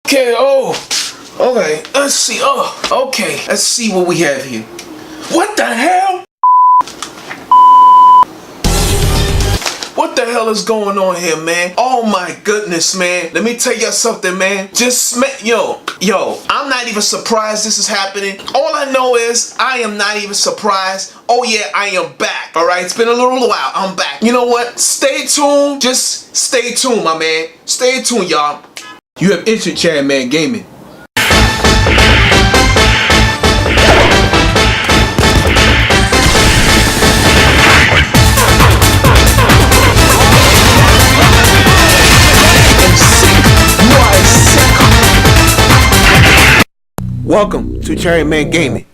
Okay, okay, let's see, okay, let's see what we have here. What the hell? What the hell is going on here, man? Oh my goodness, man. Let me tell you something, man. Yo, I'm not even surprised this is happening. All I know is I am not even surprised. Oh yeah, I am back. All right, it's been a little while. I'm back. You know what? Stay tuned. Just stay tuned, my man. Stay tuned, y'all. You have entered ChariotMan Gaming. Welcome to ChariotMan Gaming.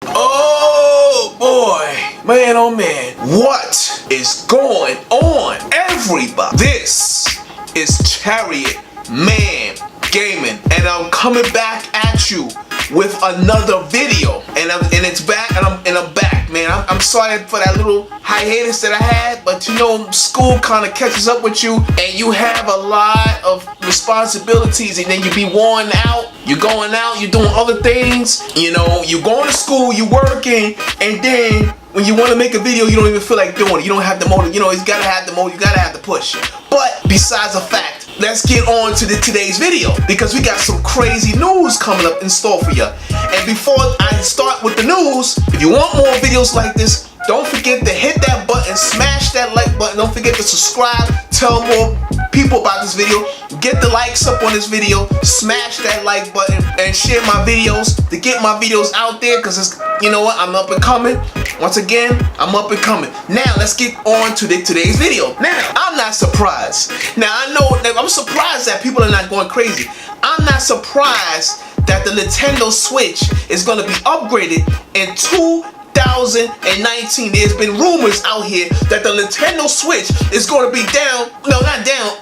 Oh boy, man, oh man, what is going on, everybody? This is ChariotMan Gaming, and I'm coming back at you with another video, and it's back, and I'm back, man. I'm sorry for that little hiatus that I had, but you know, school kind of catches up with you, and you have a lot of responsibilities, and then you be worn out. You're going out, you're doing other things, you know, you're going to school, you're working, and then when you want to make a video, you don't even feel like doing it. You don't have the motive, you know, you gotta have the motive, you gotta have the push. But besides the fact, let's get on to today's video, because we got some crazy news coming up in store for you. And before I start with the news, if you want more videos like this, don't forget to hit that button, smash that like button, don't forget to subscribe, tell more people about this video, get the likes up on this video, smash that like button, and share my videos to get my videos out there, because it's, you know what, I'm up and coming. Once again, I'm up and coming. Now let's get on to today's video. Now, I'm not surprised. Now I know that I'm surprised that people are not going crazy. I'm not surprised that the Nintendo Switch is going to be upgraded in 2019. There's been rumors out here that the Nintendo Switch is going to be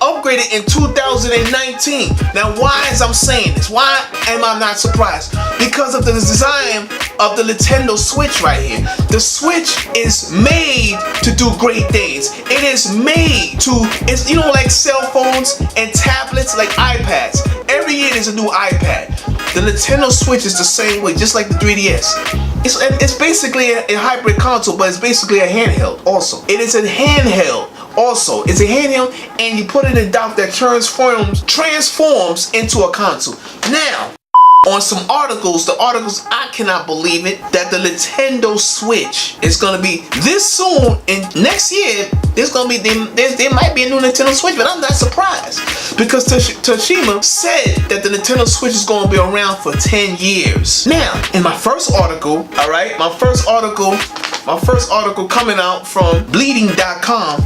upgraded in 2019. Now, why is I'm saying this? Why am I not surprised? Because of the design of the Nintendo Switch right here. The Switch is made to do great things. It is made to, it's, you know, like cell phones and tablets, like iPads. Every year there's a new iPad. The Nintendo Switch is the same way, just like the 3DS. It's basically a hybrid console, but it's basically a handheld also. It is a handheld also. It's a handheld, and you put it in dock that transforms into a console. Now, on some articles, I cannot believe it, that the Nintendo Switch is gonna be this soon, and next year there's gonna be there might be a new Nintendo Switch, but I'm not surprised, because Toshiba said that the Nintendo Switch is gonna be around for 10 years. Now, in my first article, alright, my first article coming out from bleedingcool.com,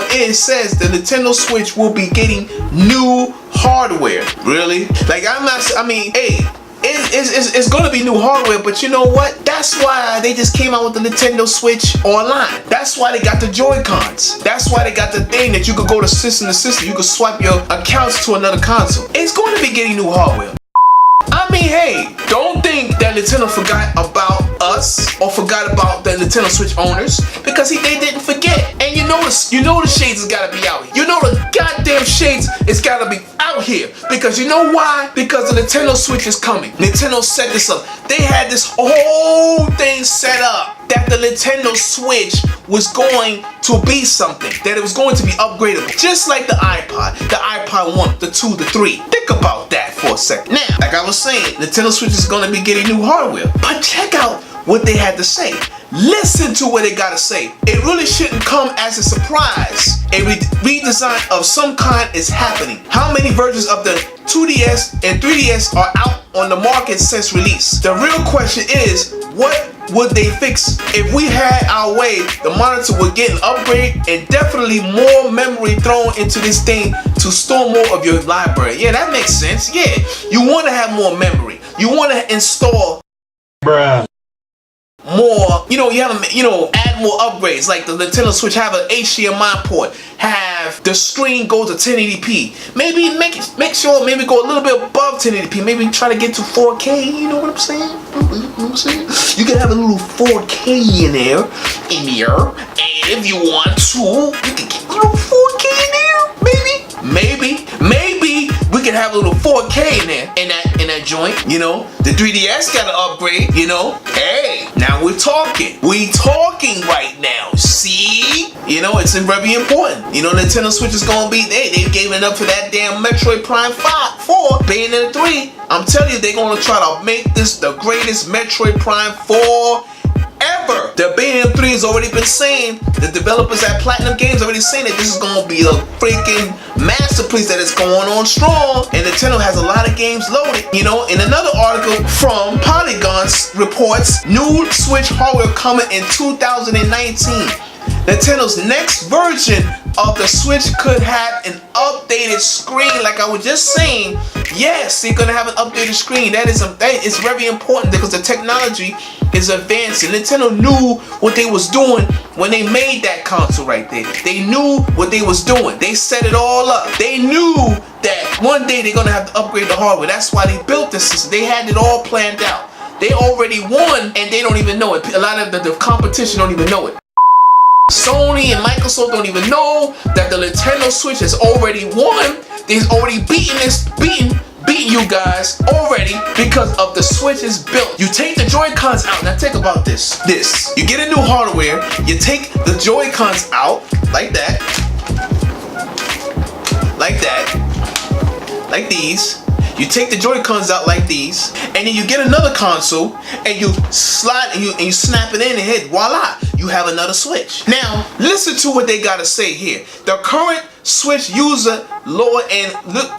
it says the Nintendo Switch will be getting new hardware. Really? Like, it's gonna be new hardware, but you know what? That's why they just came out with the Nintendo Switch online. That's why they got the Joy-Cons. That's why they got the thing that you could go to system to system. You could swipe your accounts to another console. It's going to be getting new hardware. I mean, hey, don't think that Nintendo forgot about us or forgot about the Nintendo Switch owners, because they didn't forget. And you know the shades has gotta be out here. You know the goddamn shades is gotta be out here, because you know why? Because the Nintendo Switch is coming. Nintendo set this up. They had this whole thing set up that the Nintendo Switch was going to be something, that it was going to be upgradable, just like the iPod 1, the 2, the 3. Think about that for a second. Now, like I was saying, Nintendo Switch is going to be getting new hardware, but check out what they had to say. Listen to what they gotta say. It really shouldn't come as a surprise. A redesign of some kind is happening. How many versions of the 2DS and 3DS are out on the market since release? The real question is, what would they fix? If we had our way, the monitor would get an upgrade and definitely more memory thrown into this thing to store more of your library. Yeah, that makes sense. Yeah, you want to have more memory. You want to install more, you know, add more upgrades, like the Nintendo Switch have an HDMI port, have the screen go to 1080p, maybe make sure, maybe go a little bit above 1080p, maybe try to get to 4K, you know what I'm saying? You can have a little 4K in there, and if you want to, you can get a little 4K in there, maybe. have a little 4K in there, in that joint, you know. The 3DS got an upgrade, you know. Hey, now we're talking. We talking right now. See? You know, it's very important. You know, Nintendo Switch is gonna be, they gave it up for that damn Metroid Prime 4, Bayonetta 3. I'm telling you, they're gonna try to make this the greatest Metroid Prime 4 ever. The Bayonetta 3 has already been saying, the developers at Platinum Games already saying that this is gonna be a freaking masterpiece, that is going on strong, and Nintendo has a lot of games loaded. You know, in another article from Polygon's reports, new Switch hardware coming in 2019. Nintendo's next version of the Switch could have an updated screen, like I was just saying. Yes, they're gonna have an updated screen. That is very important because the technology is advancing. Nintendo knew what they was doing when they made that console right there. They knew what they was doing. They set it all up. They knew that one day they're gonna have to upgrade the hardware. That's why they built this system. They had it all planned out. They already won, and they don't even know it. A lot of the competition don't even know it. Sony and Microsoft don't even know that the Nintendo Switch has already won. They've already beaten you guys already because of the Switch is built. You take the Joy-Cons out. Now think about this. You get a new hardware, you take the Joy-Cons out like that. Like these. You take the Joy-Cons out like these, and then you get another console, and you slide and you snap it in and hit, voila, you have another Switch. Now, listen to what they gotta say here. The current Switch user lower end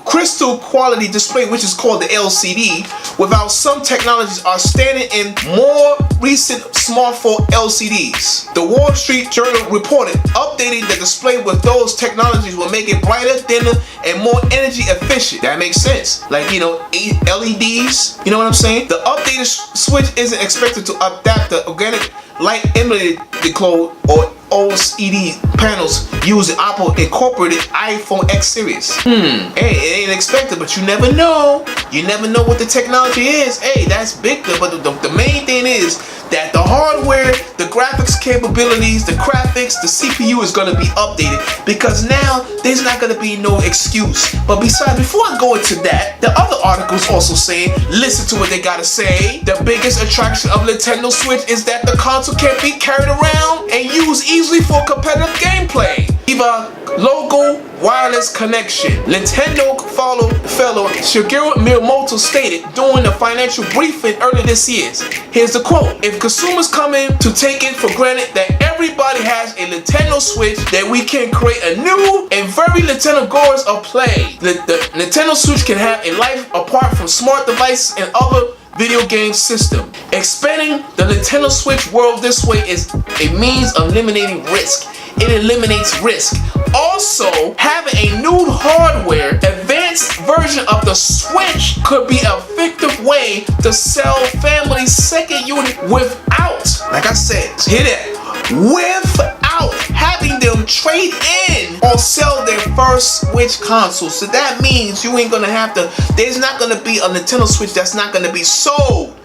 crystal quality display, which is called the LCD, without some technologies are standing in more recent smartphone LCDs. The Wall Street Journal reported updating the display with those technologies will make it brighter, thinner, and more energy efficient. That makes sense. Like, you know, LEDs, you know what I'm saying? The updated Switch isn't expected to adapt the organic light emulated decode or OLED panels using Apple incorporated iPhoneX series. Hey, it ain't expected, but you never know. You never know what the technology is. Hey, that's big, but the main thing is that the hardware, the graphics capabilities, the graphics, the CPU is going to be updated, because now there's not going to be no excuse. But besides, before I go into that, the other articles also say, listen to what they got to say. The biggest attraction of Nintendo Switch is that the console can be carried around and used easily for competitive gameplay. Viva local wireless connection. Nintendo fellow Shigeru Miyamoto stated during the financial briefing earlier this year. Here's the quote: "If consumers come in to take it for granted that everybody has a Nintendo Switch, that we can create a new and very Nintendo goers of play. The Nintendo Switch can have a life apart from smart devices and other video game system. Expanding the Nintendo Switch world this way is a means of eliminating risk. It eliminates risk. Also, having a new hardware, advanced version of the Switch could be an effective way to sell families' second unit without, like I said, hear that, without having them trade in or sell their first Switch console. So that means you ain't gonna have to, there's not gonna be a Nintendo Switch that's not gonna be sold.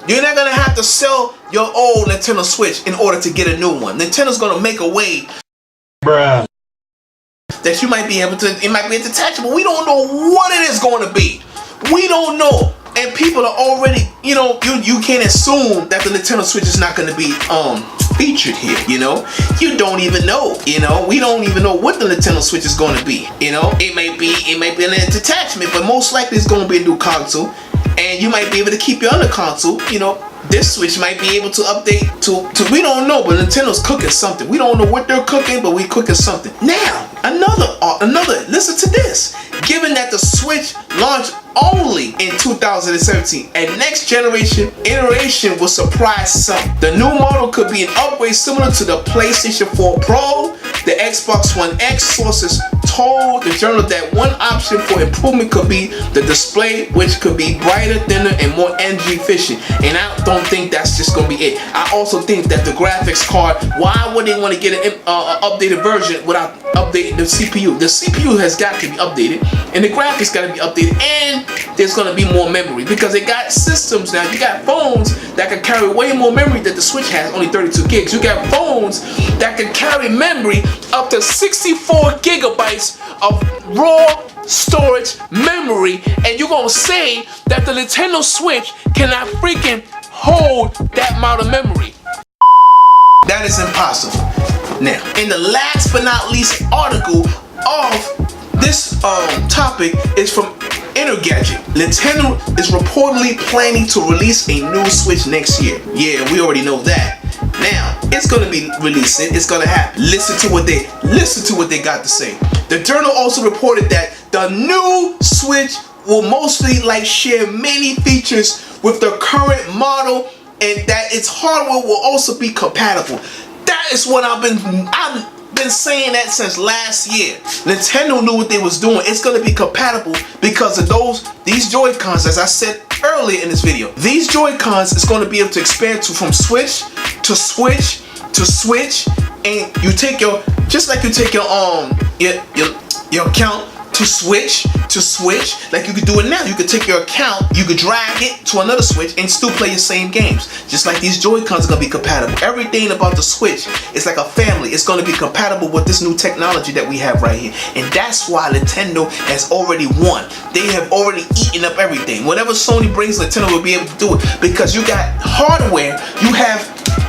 You're not gonna have to sell your old Nintendo Switch in order to get a new one. Nintendo's gonna make a way, bruh, that you might be able to, it might be detachable. We don't know what it is going to be. We don't know. And people are already, you know, you can't assume that the Nintendo Switch is not going to be featured here, you know. You don't even know, you know. We don't even know what the Nintendo Switch is going to be, you know. It might be an detachment, but most likely it's going to be a new console, and you might be able to keep your other console, you know. This Switch might be able to update to we don't know, but Nintendo's cooking something. We don't know what they're cooking, but we're cooking something. Now, another, listen to this. Given that the Switch launched only in 2017, a next generation iteration will surprise some. The new model could be an upgrade similar to the PlayStation 4 Pro, the Xbox One X. Sources told the journal that one option for improvement could be the display, which could be brighter, thinner, and more energy efficient. And I don't think that's just going to be it. I also think that the graphics card, why would they want to get an updated version without updating the CPU? The CPU has got to be updated, and the graphics got to be updated, and there's going to be more memory, because they got systems now. You got phones that can carry way more memory than the Switch has, only 32 gigs. You got phones that can carry memory up to 64 gigabytes of raw storage much memory, and you're gonna say that the Nintendo Switch cannot freaking hold that amount of memory. That is impossible. Now, in the last but not least article of this topic is from Engadget. Nintendo is reportedly planning to release a new Switch next year. Yeah, we already know that. Now, it's gonna be releasing, it's gonna happen. Listen to what they got to say. The journal also reported that the new Switch will mostly share many features with the current model, and that its hardware will also be compatible. That is what I've been saying that since last year. Nintendo knew what they was doing. It's gonna be compatible because of these Joy-Cons, as I said earlier in this video. These Joy-Cons is gonna be able to expand from Switch to Switch to Switch, and you take your account to Switch, like you could do it now. You could take your account, you could drag it to another Switch and still play your same games. Just like these Joy-Cons are gonna be compatible. Everything about the Switch is like a family. It's gonna be compatible with this new technology that we have right here. And that's why Nintendo has already won. They have already eaten up everything. Whatever Sony brings, Nintendo will be able to do it. Because you got hardware, you have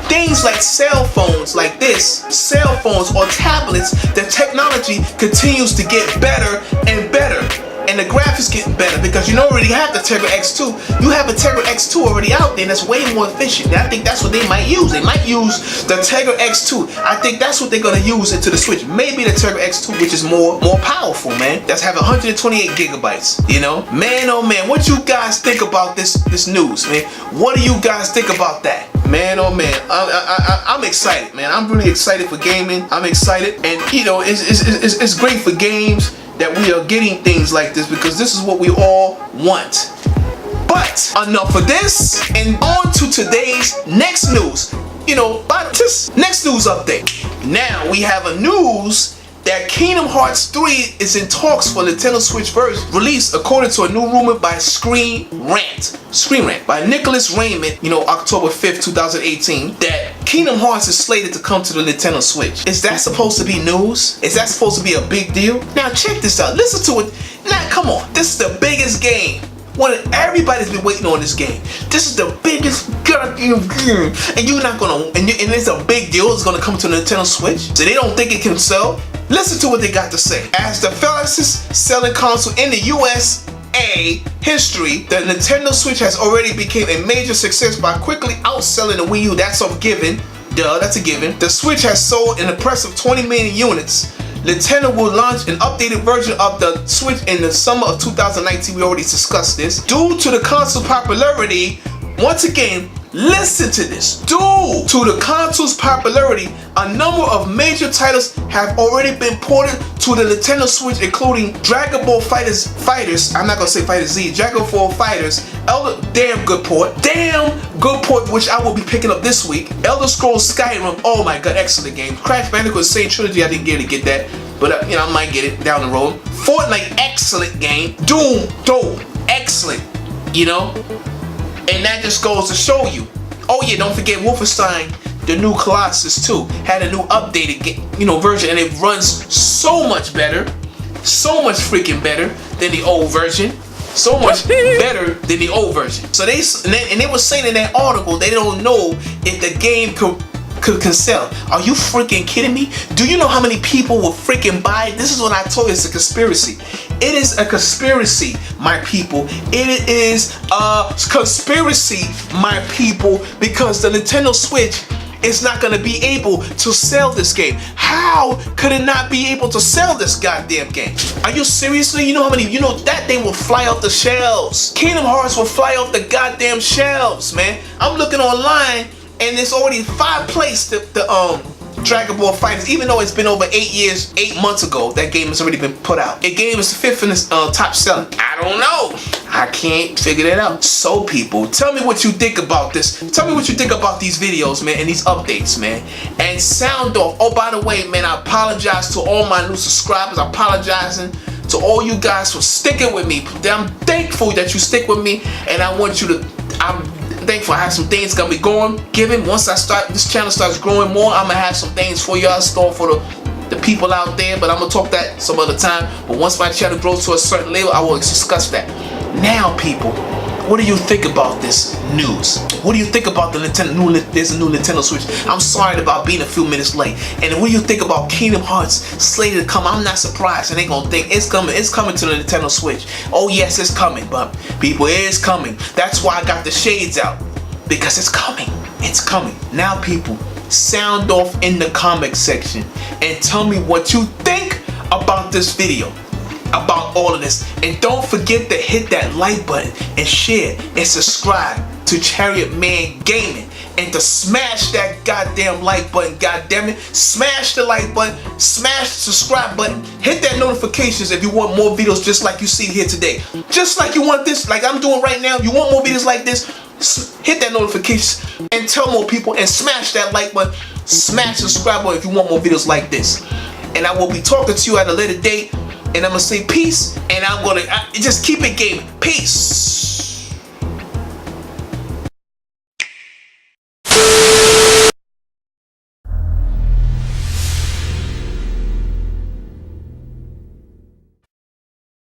things like cell phones like this, cell phones or tablets, the technology continues to get better and better. And the graphics getting better because you already have the Tegra X2. You have a Tegra X2 already out there, and that's way more efficient. And I think that's what they might use. They might use the Tegra X2. I think that's what they're gonna use into the Switch. Maybe the Tegra X2, which is more powerful, man. That's having 128 gigabytes. You know, man, oh man, what you guys think about this news, man? What do you guys think about that? Man, oh man, I'm excited, man. I'm really excited for gaming. I'm excited, and you know, it's great for games that we are getting things like this because this is what we all want. But enough of this, and on to today's next news. You know, this next news update. Now we have a news that Kingdom Hearts 3 is in talks for Nintendo Switch version release, according to a new rumor by Screen Rant by Nicholas Raymond, you know, October 5th, 2018, that Kingdom Hearts is slated to come to the Nintendo Switch. Is that supposed to be news? Is that supposed to be a big deal? Now check this out. Listen to it. Now come on. This is the biggest game. Everybody's been waiting on this game. This is the biggest goddamn game, and you're not gonna. And it's a big deal. It's gonna come to the Nintendo Switch, so they don't think it can sell. Listen to what they got to say. As the fastest selling console in the USA history, the Nintendo Switch has already become a major success by quickly outselling the Wii U. That's a given. Duh, that's a given. The Switch has sold an impressive 20 million units. Nintendo will launch an updated version of the Switch in the summer of 2019. We already discussed this. Due to the console's popularity, once again, listen to this. Due to the console's popularity, a number of major titles have already been ported to the Nintendo Switch, including Dragon Ball Fighters. I'm not gonna say Fighter Z. Dragon Ball Fighters. Damn good port, which I will be picking up this week. Elder Scrolls Skyrim. Oh my god, excellent game. Crash Bandicoot Same Trilogy. I didn't get that, but you know, I might get it down the road. Fortnite, excellent game. Doom, excellent. You know. And that just goes to show you. Oh yeah, don't forget Wolfenstein, the new Colossus 2, had a new updated version, and it runs so much better, so much freaking better than the old version. So much better than the old version. So they were saying in that article they don't know if the game can sell. Are you freaking kidding me? Do you know how many people will freaking buy it? This is what I told you. It's a conspiracy. It is a conspiracy, my people. It is a conspiracy, my people, because the Nintendo Switch is not going to be able to sell this game. How could it not be able to sell this goddamn game? Are you seriously? You know how many? You know that thing will fly off the shelves. Kingdom Hearts will fly off the goddamn shelves, man. I'm looking online, and there's already 5 placed the Dragon Ball Fighters, even though it's been over 8 months ago, that game has already been put out. The game is 5th in the top selling. I don't know. I can't figure that out. So people, tell me what you think about this. Tell me what you think about these videos, man, and these updates, man. And sound off. Oh, by the way, man, I apologize to all my new subscribers. I'm apologizing to all you guys for sticking with me. I'm thankful that you stick with me, and I want you to, I'm thankful I have some things gonna be going. Once this channel starts growing more, I'm gonna have some things for y'all store for the the people out there, but I'm gonna talk that some other time. But once my channel grows to a certain level, I will discuss that. Now, people, what do you think about this news? What do you think about the Nintendo? There's a new Nintendo Switch. I'm sorry about being a few minutes late. And what do you think about Kingdom Hearts slated to come? I'm not surprised, and they gonna think it's coming. It's coming to the Nintendo Switch. Oh yes, it's coming, but people, it is coming. That's why I got the shades out, because it's coming. It's coming. Now, people, sound off in the comment section and tell me what you think about this video, about all of this. And don't forget to hit that like button and share and subscribe to ChariotMan Gaming, and to smash that goddamn like button. Goddamn it, smash the like button, smash the subscribe button, hit that notifications if you want more videos just like you see here today. Just like you want this, like I'm doing right now. You want more videos like this? Hit that notifications and tell more people, and smash that like button, smash the subscribe button if you want more videos like this. And I will be talking to you at a later date, and I'm gonna say peace, and I'm gonna just keep it gaming. Peace.